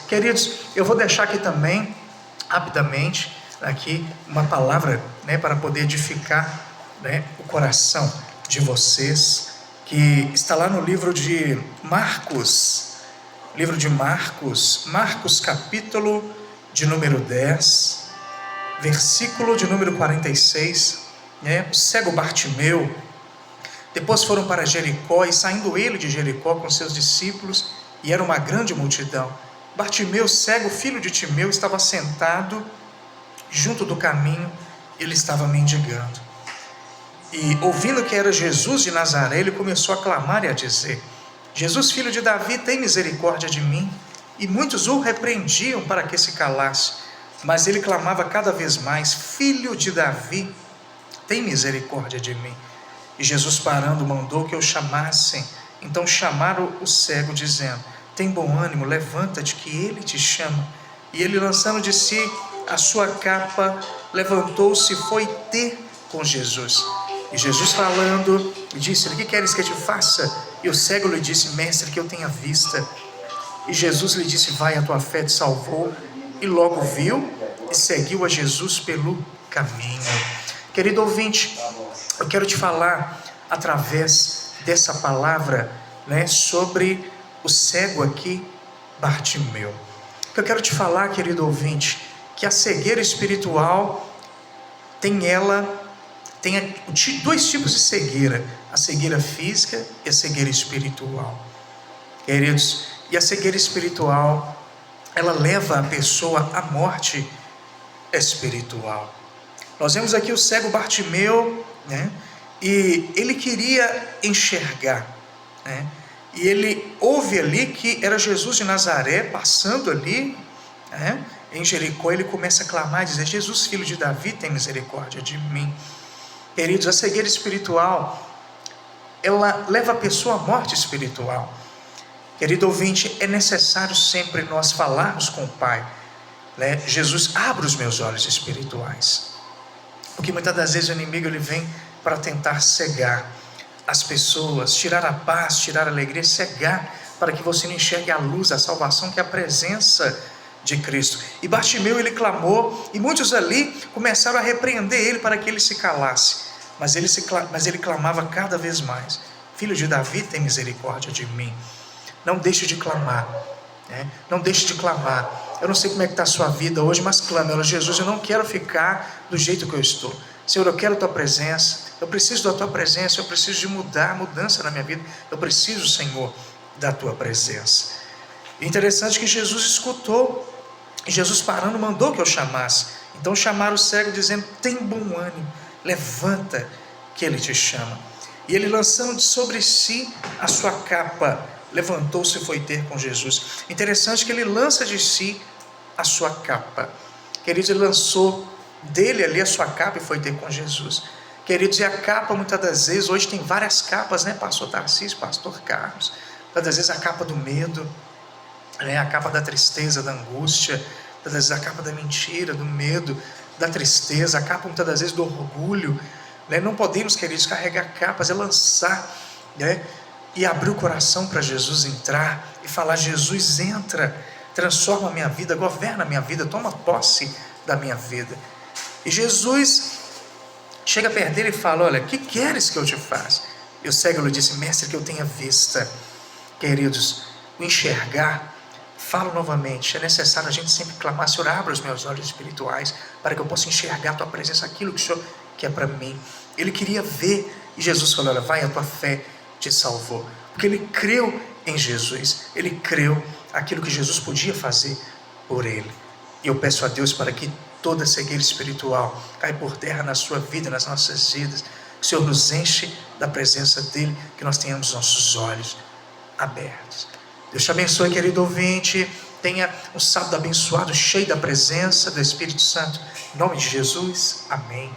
Queridos, eu vou deixar aqui também, rapidamente, aqui uma palavra, para poder edificar, o coração de vocês, que está lá no livro de Marcos, Marcos capítulo de número 10, versículo de número 46, o cego Bartimeu. Depois foram para Jericó, e saindo ele de Jericó com seus discípulos, e era uma grande multidão, Bartimeu, cego, filho de Timeu, estava sentado junto do caminho, ele estava mendigando. E ouvindo que era Jesus de Nazaré, ele começou a clamar e a dizer: Jesus, filho de Davi, tem misericórdia de mim. E muitos o repreendiam para que se calasse, mas ele clamava cada vez mais: Filho de Davi, tem misericórdia de mim. E Jesus, parando, mandou que o chamassem. Então chamaram o cego, dizendo: tem bom ânimo, levanta-te, que ele te chama. E ele, lançando de si a sua capa, levantou-se e foi ter com Jesus. E Jesus, falando, disse-lhe: que queres que eu te faça? E o cego lhe disse: mestre, que eu tenha vista. E Jesus lhe disse: vai, a tua fé te salvou. E logo viu e seguiu a Jesus pelo caminho. Querido ouvinte, eu quero te falar através dessa palavra, sobre o cego aqui, Bartimeu. Eu quero te falar, querido ouvinte, que a cegueira espiritual tem dois tipos de cegueira: a cegueira física e a cegueira espiritual. Queridos, e a cegueira espiritual, ela leva a pessoa à morte espiritual. Nós vemos aqui o cego Bartimeu, e ele queria enxergar, e ele ouve ali que era Jesus de Nazaré passando ali, em Jericó. Ele começa a clamar e dizer: Jesus, filho de Davi, tem misericórdia de mim. Queridos, a cegueira espiritual, ela leva a pessoa à morte espiritual. Querido ouvinte, é necessário sempre nós falarmos com o Pai, Jesus, abre os meus olhos espirituais, porque muitas das vezes o inimigo ele vem para tentar cegar as pessoas, tirar a paz, tirar a alegria, cegar, para que você não enxergue a luz, a salvação, que é a presença de Cristo. E Bartimeu, ele clamou, e muitos ali começaram a repreender ele para que ele se calasse, mas ele clamava cada vez mais: Filho de Davi, tem misericórdia de mim. Não deixe de clamar, não deixe de clamar. Eu não sei como é que está a sua vida hoje, mas clame: olha, Jesus, eu não quero ficar do jeito que eu estou. Senhor, eu quero a tua presença, eu preciso da tua presença, eu preciso de mudança na minha vida, eu preciso, Senhor, da tua presença. Interessante que Jesus escutou, e Jesus, parando, mandou que eu chamasse. Então chamaram o cego, dizendo: tem bom ânimo, levanta, que ele te chama. E ele, lançando sobre si a sua capa, levantou-se e foi ter com Jesus. Interessante que ele lança de si a sua capa. Queridos, ele lançou dele ali a sua capa e foi ter com Jesus. Queridos, e a capa, muitas das vezes, hoje tem várias capas, pastor Tarcísio, pastor Carlos. Muitas das vezes a capa do medo, a capa da tristeza, da angústia, muitas das vezes a capa da mentira, do medo, da tristeza, a capa muitas das vezes do orgulho. Não podemos, queridos, carregar capas, é lançar, e abrir o coração para Jesus entrar e falar: Jesus, entra, transforma a minha vida, governa a minha vida, toma posse da minha vida. E Jesus chega perto dele e fala: olha, que queres que eu te faça? E o cego lhe disse: mestre, que eu tenha vista. Queridos, o enxergar, falo novamente, é necessário a gente sempre clamar: Senhor, abre os meus olhos espirituais, para que eu possa enxergar a tua presença, aquilo que o Senhor quer para mim. Ele queria ver, e Jesus falou: olha, vai, a tua fé te salvou. Porque ele creu em Jesus, ele creu aquilo que Jesus podia fazer por ele. E eu peço a Deus para que toda cegueira espiritual caia por terra na sua vida, nas nossas vidas. Que o Senhor nos enche da presença dele, que nós tenhamos nossos olhos abertos. Deus te abençoe, querido ouvinte. Tenha um sábado abençoado, cheio da presença do Espírito Santo. Em nome de Jesus, amém.